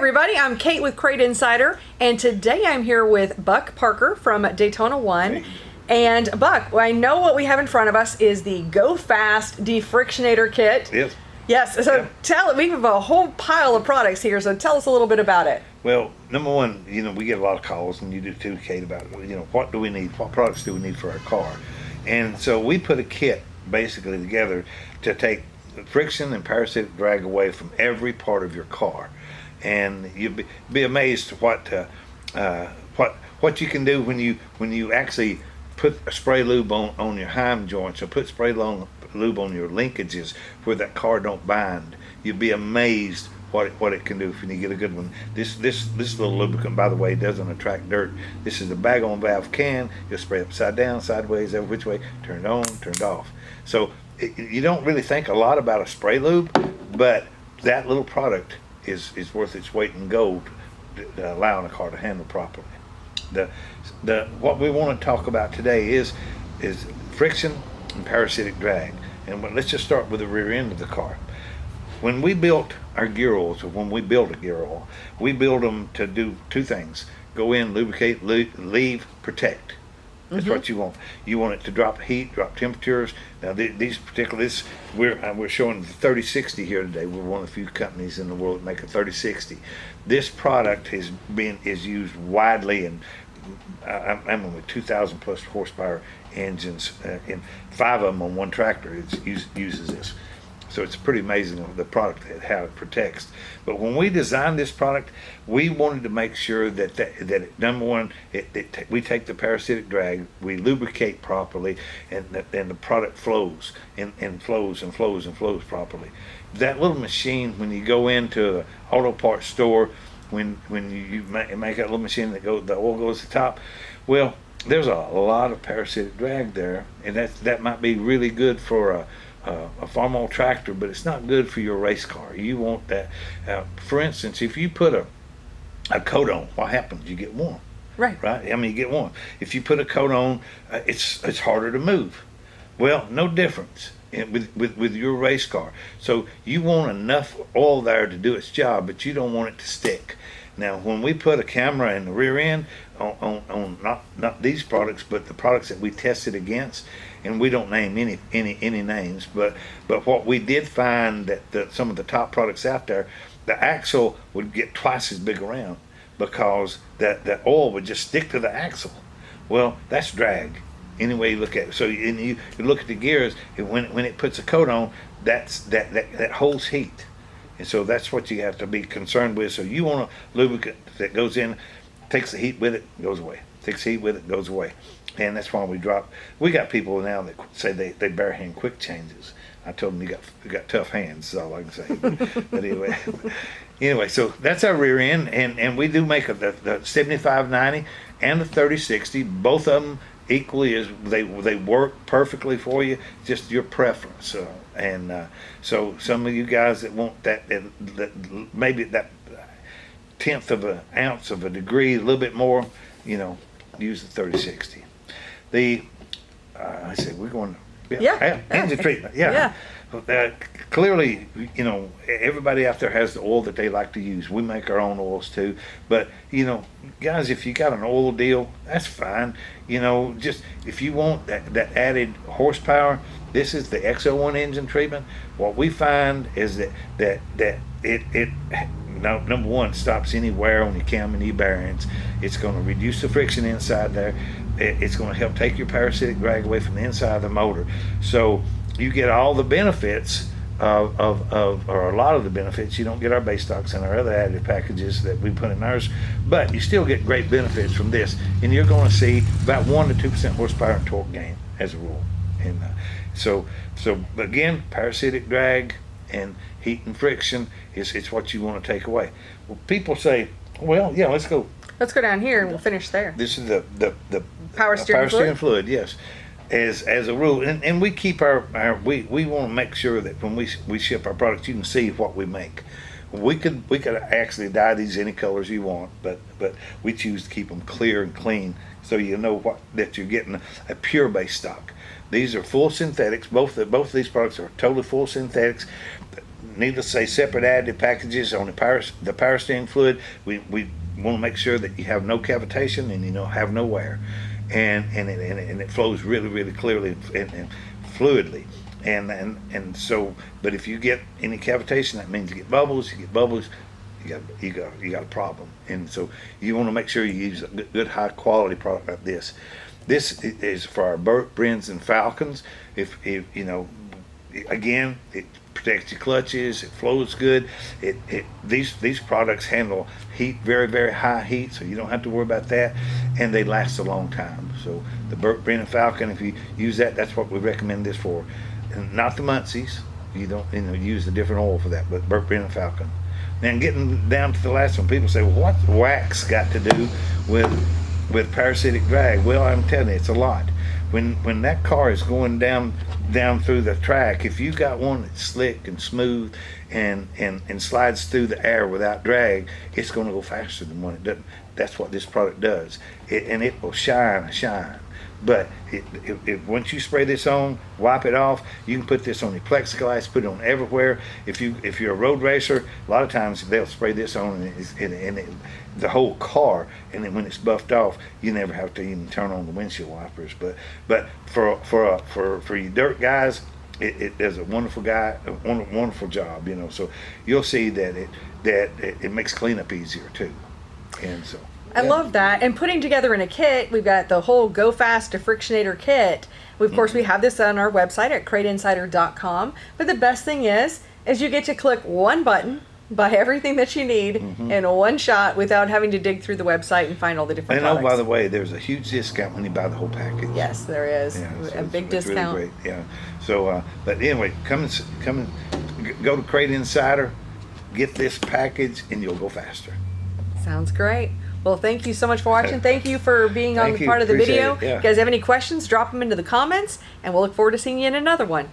everybody, I'm Kate with Crate Insider, and today I'm here with Buck Parker from Daytona 1. Hey. And Buck, I know what we have in front of us is the Go Fast Defrictionator kit. Yes. Yes, so we have a whole pile of products here, so tell us a little bit about it. Well, number one, we get a lot of calls, and you do too, Kate, about, what do we need? What products do we need for our car? And so we put a kit basically together to take friction and parasitic drag away from every part of your car. And you'd be amazed what you can do when you actually put a spray lube on your heim joints, or put spray lube on your linkages where that car don't bind. You'd be amazed what it can do if you get a good one. This little lubricant, by the way, doesn't attract dirt. This is a bag on valve can. You'll spray upside down, sideways, every which way, turned on, turned off. So you don't really think a lot about a spray lube, but that little product is worth its weight in gold, allowing a car to handle properly. What we want to talk about today is friction and parasitic drag. And let's just start with the rear end of the car. When we built our gear oils, or when we build a gear oil, we build them to do two things: go in, lubricate, leave, protect. That's what you want. You want it to drop heat, drop temperatures. Now these particular, we're showing the 3060 here today. We're one of the few companies in the world that make a 3060. This product is used widely, and I'm with 2,000 plus horsepower engines, and 5 of them on one tractor uses this. So it's pretty amazing the product, how it protects. But when we designed this product, we wanted to make sure that number one, we take the parasitic drag, we lubricate properly, and the product flows and flows and flows and flows properly. That little machine, when you go into an auto parts store, when you make that little machine the oil goes to the top, well, there's a lot of parasitic drag there, and that might be really good for a farm oil tractor, but it's not good for your race car. You want that. For instance, if you put a coat on, what happens? You get warm. Right. You get warm. If you put a coat on, it's harder to move. Well, no difference with your race car. So you want enough oil there to do its job, but you don't want it to stick. Now, when we put a camera in the rear end on not these products, but the products that we tested against, and we don't name any names, but what we did find that some of the top products out there, the axle would get twice as big around because that oil would just stick to the axle. Well, that's drag. Any way you look at it. So you look at the gears, when it puts a coat on, that holds heat. And so that's what you have to be concerned with. So you want a lubricant that goes in, takes the heat with it, goes away. Takes the heat with it, goes away. And that's why we got people now that say they bare hand quick changes. I told them you got tough hands, is all I can say. But anyway, so that's our rear end, and we do make the 7590 and the 3060, both of them equally as they work perfectly for you, just your preference. So some of you guys that want that maybe that tenth of an ounce of a degree, a little bit more, use the 3060. I said we're going to engine treatment. Clearly, everybody out there has the oil that they like to use. We make our own oils too, but guys, if you got an oil deal, that's fine. Just if you want that added horsepower, this is the XO1 engine treatment. What we find is that it number one, stops any wear on your cam and e-bearings. It's going to reduce the friction inside there. It's going to help take your parasitic drag away from the inside of the motor. So you get all the benefits or a lot of the benefits. You don't get our base stocks and our other additive packages that we put in ours, but you still get great benefits from this. And you're going to see about 1 to 2% horsepower and torque gain as a rule. And so again, parasitic drag and heat and friction it's what you want to take away. Well, people say, well, yeah, let's go down here and we'll finish there. This is the power steering fluid, yes. As a rule, and we keep we want to make sure that when we ship our products, you can see what we make. We could actually dye these any colors you want, but we choose to keep them clear and clean, so you know that you're getting a pure base stock. These are full synthetics. Both of these products are totally full synthetics. needless to say, separate additive packages on the power steering fluid. We want to make sure that you have no cavitation and you have no wear, and it flows really clearly and fluidly. And so, but if you get any cavitation, that means you get bubbles. You got a problem. And so you want to make sure you use a good high quality product like this. This is for our Brins and Falcons. If again, it protects your clutches. It flows good. These products handle heat, very high heat, so you don't have to worry about that, and they last a long time. So the Brin and Falcon, if you use that, that's what we recommend this for. And not the Muncie's. You don't use a different oil for that, but Brin and Falcon. Now getting down to the last one, people say, well, what's wax got to do with parasitic drag? Well, I'm telling you, it's a lot. When that car is going down through the track, if you got one that's slick and smooth and slides through the air without drag, it's going to go faster than one it doesn't. That's what this product does, and it will shine. But once you spray this on, wipe it off. You can put this on your plexiglass, put it on everywhere. If you're a road racer, a lot of times they'll spray this on and the whole car, and then when it's buffed off, you never have to even turn on the windshield wipers. But for you dirt guys, it does a wonderful job. So you'll see that it makes cleanup easier too, and so. I love that. And putting together in a kit, we've got the whole Go Fast Defrictionator kit. Of course, we have this on our website at CrateInsider.com. But the best thing is you get to click one button, buy everything that you need in one shot without having to dig through the website and find all the different products. And by the way, there's a huge discount when you buy the whole package. Yes, there is. Yeah, so a big it's discount. Really great. Yeah. So, but anyway, come and go to Crate Insider, get this package, and you'll go faster. Sounds great. Well, thank you so much for watching. Thank you for being on the part of the Appreciate video. it. Yeah. If you guys have any questions, drop them into the comments, and we'll look forward to seeing you in another one.